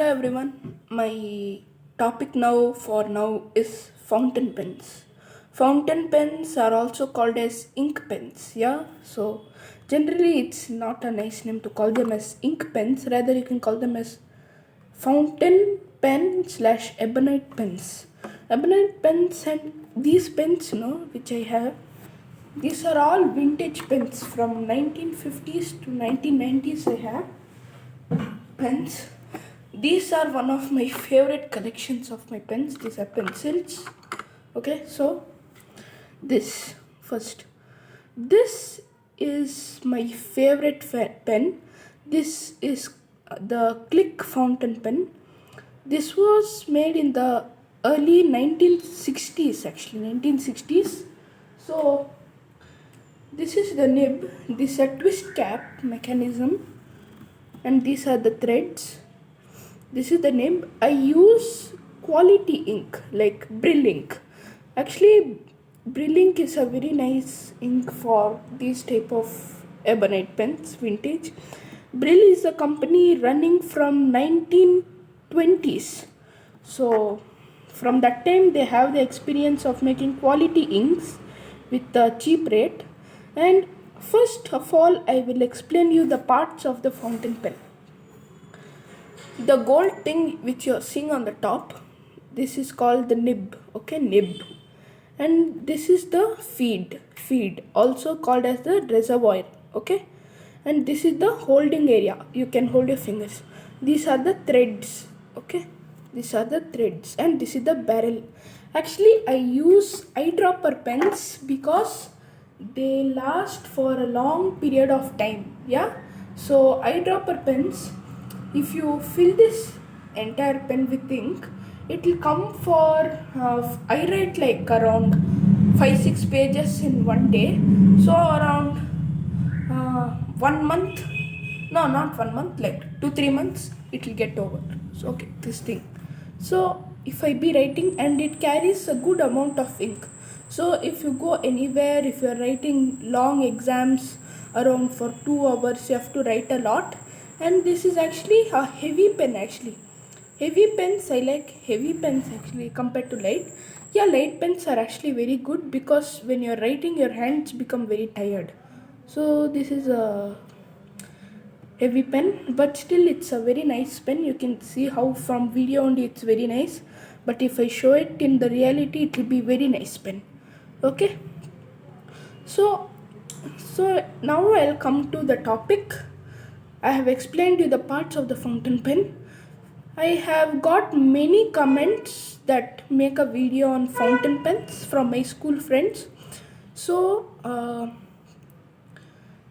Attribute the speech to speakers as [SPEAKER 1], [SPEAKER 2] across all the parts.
[SPEAKER 1] Hello everyone. My topic now is fountain pens. Fountain pens are also called as ink pens. Yeah. So generally it's not a nice name to call them as ink pens. Rather you can call them as fountain pen slash ebonite pens. Ebonite pens and these pens, which I have. These are all vintage pens from 1950s to 1990s. I have pens. These are one of my favorite collections of my pens. These are pencils. Okay, so this first. This is my favorite pen. This is the Click fountain pen. This was made in the early 1960s, actually 1960s. So this is the nib. This is a twist cap mechanism, and these are the threads. This is the nib. I use quality ink like Brill ink. Actually, Brill ink is a very nice ink for these type of ebonite pens, vintage. Brill is a company running from 1920s. So from that time they have the experience of making quality inks with a cheap rate. And first of all, I will explain you the parts of the fountain pen. The gold thing which you are seeing on the top, this is called the nib. Okay, nib. And this is the feed, also called as the reservoir. Okay, and this is the holding area. You can hold your fingers. These are the threads. Okay, these are the threads, and this is the barrel. Actually, I use eyedropper pens because they last for a long period of time. Yeah, so eyedropper pens, if you fill this entire pen with ink, it will come for I write like around 5-6 pages in one day. So around 1 month, no, not 1 month, like 2-3 months, it will get over. So okay, this thing. So if I be writing, and it carries a good amount of ink. So if you go anywhere, if you are writing long exams around for 2 hours, you have to write a lot. And this is actually a heavy pen. Actually heavy pens, I like heavy pens actually compared to light. Yeah, light pens are actually very good because when you're writing, your hands become very tired. So this is a heavy pen, but still it's a very nice pen. You can see how from video only it's very nice, but if I show it in the reality, it will be very nice pen. Okay, so now I'll come to the topic. I have explained you the parts of the fountain pen. I have got many comments that make a video on fountain pens from my school friends. So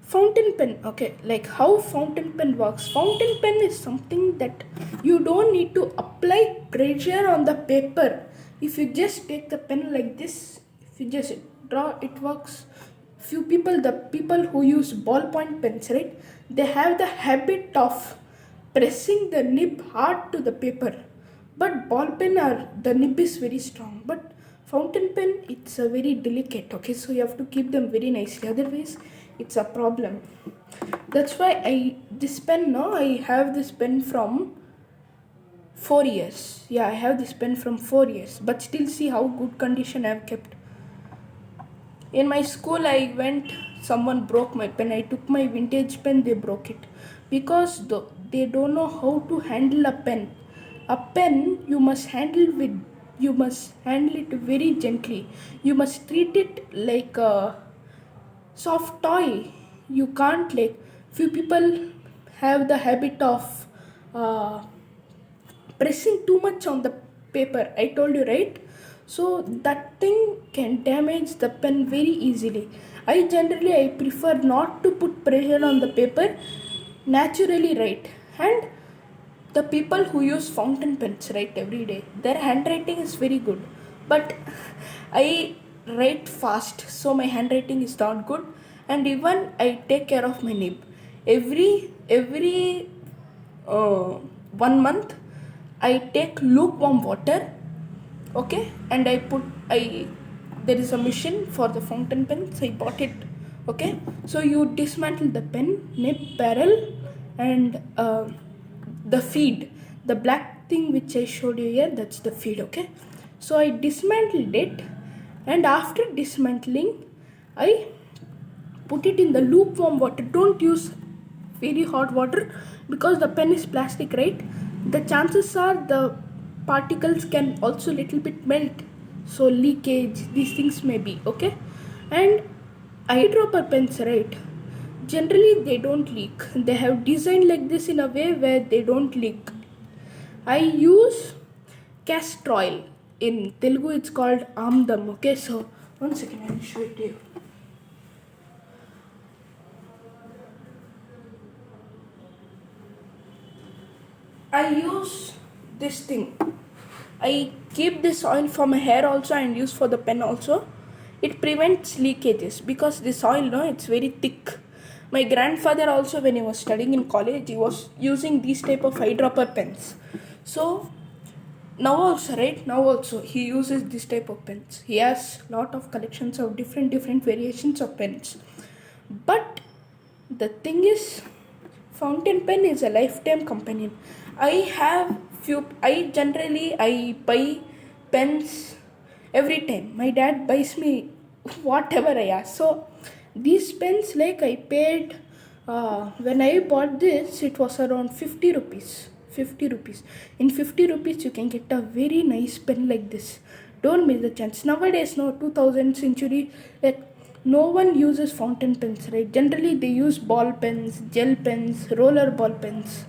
[SPEAKER 1] fountain pen, okay, like how fountain pen works. Fountain pen is something that you don't need to apply pressure on the paper. If you just take the pen like this, if you just draw, it works. The people who use ballpoint pens, right, they have the habit of pressing the nib hard to the paper. But ball pen, the nib is very strong, but fountain pen, it's a very delicate. Okay, so you have to keep them very nicely, otherwise it's a problem. That's why I have this pen from 4 years. Yeah, I have this pen from 4 years, but still see how good condition I have kept. In my school, someone broke my pen. I took my vintage pen, they broke it because they don't know how to handle a pen. A pen, you must handle it very gently. You must treat it like a soft toy. You can't, like, few people have the habit of pressing too much on the paper. I told you, right? So that thing can damage the pen very easily. I prefer not to put pressure on the paper, naturally write. And the people who use fountain pens write every day, their handwriting is very good, but I write fast, so my handwriting is not good. And even I take care of my nib. Every 1 month I take lukewarm water. Okay, and there is a machine for the fountain pens, I bought it. Okay, so you dismantle the pen, nib, barrel, and the feed. The black thing which I showed you here, that's the feed. Okay, so I dismantled it, and after dismantling, I put it in the lukewarm water. Don't use very hot water because the pen is plastic, right? The chances are the particles can also little bit melt, so leakage, these things may be. Okay, and eyedropper pens, right, generally they don't leak. They have designed like this in a way where they don't leak. I use castor oil. In Telugu it's called amdam. Okay, so one second, I will show it to you. I use this thing. I keep this oil for my hair also and use for the pen also. It prevents leakages because this oil, no, it's very thick. My grandfather also, when he was studying in college, he was using these type of eyedropper pens. So now also, right, now also he uses this type of pens. He has lot of collections of different variations of pens. But the thing is, fountain pen is a lifetime companion. I buy pens every time. My dad buys me whatever I ask. So these pens, like, I paid, when I bought this, it was around 50 rupees. 50 rupees. In 50 rupees, you can get a very nice pen like this. Don't miss the chance. Nowadays, no, 2000 century, like, no one uses fountain pens, right? Generally, they use ball pens, gel pens, roller ball pens.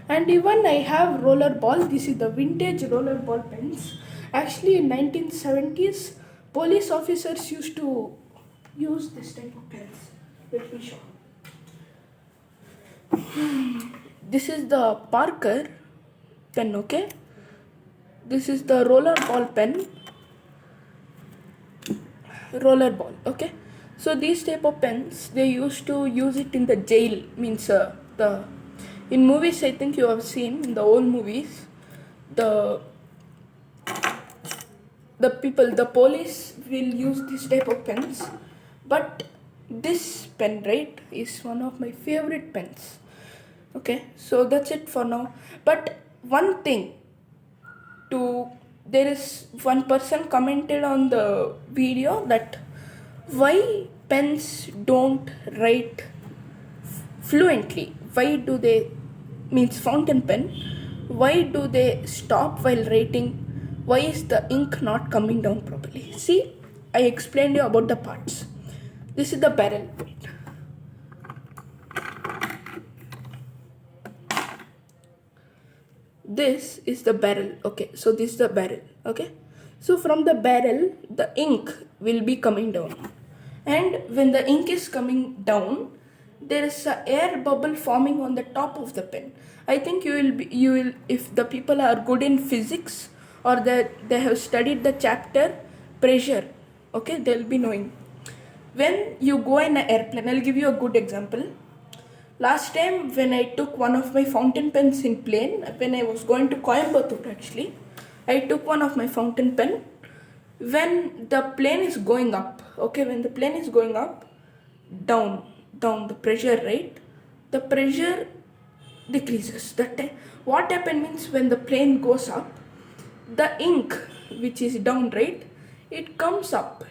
[SPEAKER 1] And even I have roller ball. This is the vintage roller ball pens. Actually, in 1970s, police officers used to use this type of pens. Let me show. This is the Parker pen, okay? This is the roller ball pen. Roller ball, okay? So these type of pens, they used to use it in the jail. Means the in movies, I think you have seen in the old movies, the the police will use this type of pens. But this pen, right, is one of my favorite pens. Okay, so that's it for now. But one thing, to there is one person commented on the video that why pens don't write fluently. Why do they, means fountain pen, why do they stop while writing? Why is the ink not coming down properly? See, I explained you about the parts. This is the barrel. This is the barrel. Okay, so this is the barrel. Okay, so from the barrel the ink will be coming down, and when the ink is coming down, there is a air bubble forming on the top of the pen. I think you will, if the people are good in physics or that they have studied the chapter pressure, okay, they'll be knowing. When you go in an airplane, I'll give you a good example. Last time when I took one of my fountain pens in plane, when I was going to Coimbatore actually, I took one of my fountain pen. When the plane is going up, okay, when the plane is going up, down, the pressure, right? The pressure decreases. That time, what happens means when the plane goes up, the ink which is down, right? It comes up.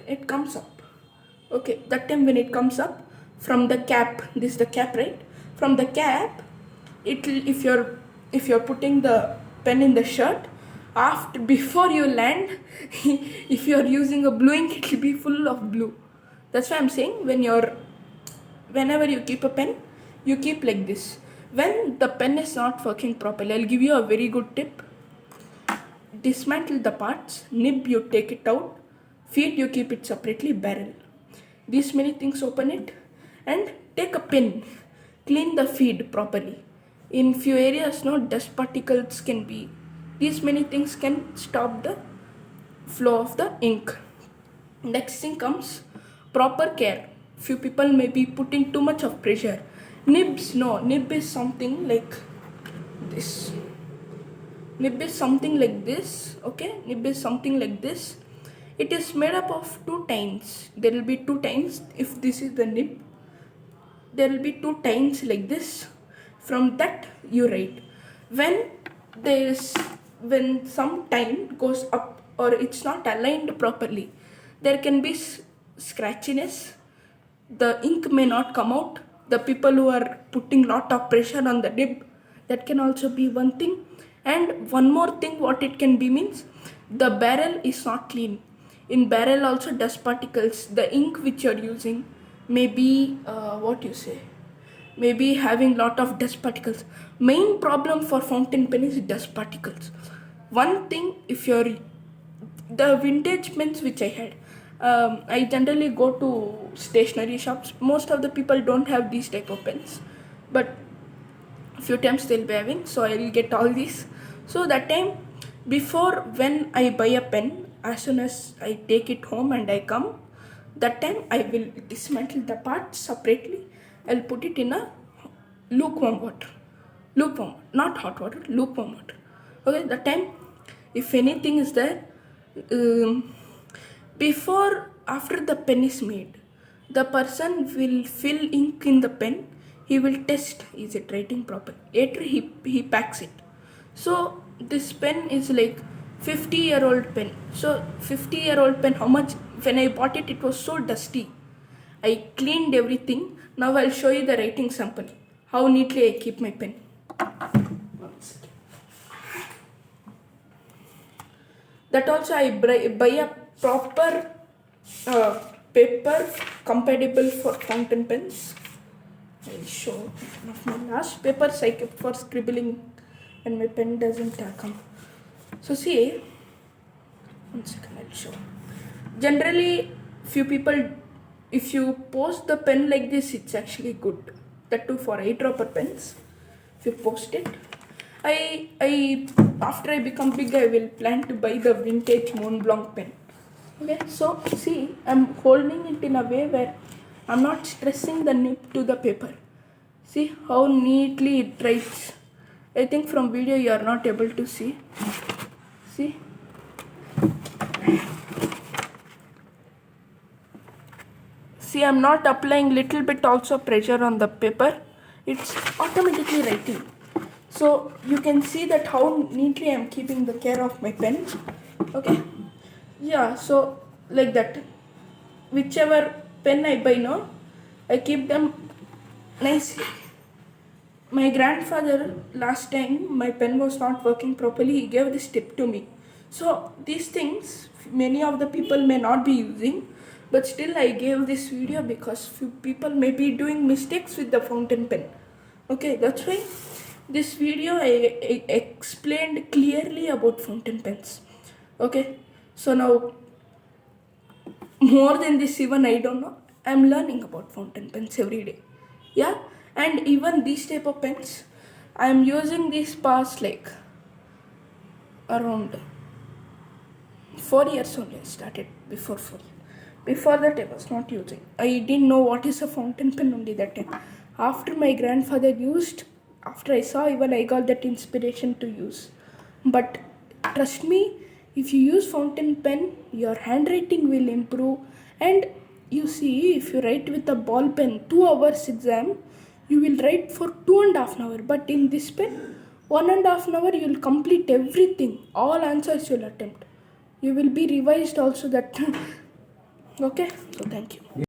[SPEAKER 1] Okay, that time when it comes up from the cap, this is the cap, right? From the cap, if you're putting the pen in the shirt, after before you land, if you're using a blue ink, it will be full of blue. That's why I'm saying whenever you keep a pen, you keep like this. When the pen is not working properly, I'll give you a very good tip. Dismantle the parts, nib you take it out, feed you keep it separately, barrel. These many things, open it and take a pin, clean the feed properly. In few areas, no dust particles can be. These many things can stop the flow of the ink. Next thing comes proper care. Few people may be putting too much of pressure. Nibs, no, nib is something like this. Nib is something like this. Okay, nib is something like this. It is made up of two tines. There will be two tines. If this is the nib, there will be two tines like this. From that you write. When there's when some time goes up or it's not aligned properly, there can be scratchiness. The ink may not come out. The people who are putting lot of pressure on the nib, that can also be one thing. And one more thing, what it can be means, the barrel is not clean. In barrel also dust particles. The ink which you're using may be maybe having lot of dust particles. Main problem for fountain pen is dust particles. One thing, if you're the vintage pens which I had, I generally go to stationery shops. Most of the people don't have these type of pens, but few times they'll be having, so I'll get all these. So that time, before when I buy a pen, as soon as I take it home and I come, that time I will dismantle the parts separately. I'll put it in a lukewarm water. Lukewarm, not hot water, lukewarm water. Okay, that time, if anything is there, before, after the pen is made, the person will fill ink in the pen. He will test, is it writing proper. Later he packs it. So this pen is like 50-year-old pen. So 50-year-old pen, how much, when I bought it, it was so dusty. I cleaned everything. Now I'll show you the writing sample, how neatly I keep my pen. That also I buy a proper paper compatible for fountain pens. I'll show one of my last papers I kept for scribbling when my pen doesn't come. So see, one second, I'll show. Generally, few people, if you post the pen like this, it's actually good. That too for eyedropper pens. If you post it, I after I become big, I will plan to buy the vintage Mont Blanc pen. Okay, so see, I'm holding it in a way where I'm not stressing the nib to the paper. See how neatly it writes. I think from video you are not able to see. See. See, I'm not applying little bit also pressure on the paper. It's automatically writing. So you can see that how neatly I'm keeping the care of my pen. Okay. Yeah, so like that. Whichever pen I buy now, I keep them nicely. My grandfather, last time my pen was not working properly, he gave this tip to me. So these things many of the people may not be using, but still I gave this video because few people may be doing mistakes with the fountain pen. Okay, that's why this video I explained clearly about fountain pens. Okay, so now more than this even I don't know, I'm learning about fountain pens every day. Yeah, and even these type of pens, I'm using these past like around 4 years only. I started before 4 years. Before that I was not using. I didn't know what is a fountain pen only that time. After my grandfather used, after I saw, even I got that inspiration to use. But trust me, if you use fountain pen, your handwriting will improve. And you see, if you write with a ball pen, 2 hours exam, you will write for 2.5 hours. But in this pen, 1.5 hours, you will complete everything. All answers you'll attempt. You will be revised also that. Okay, so thank you.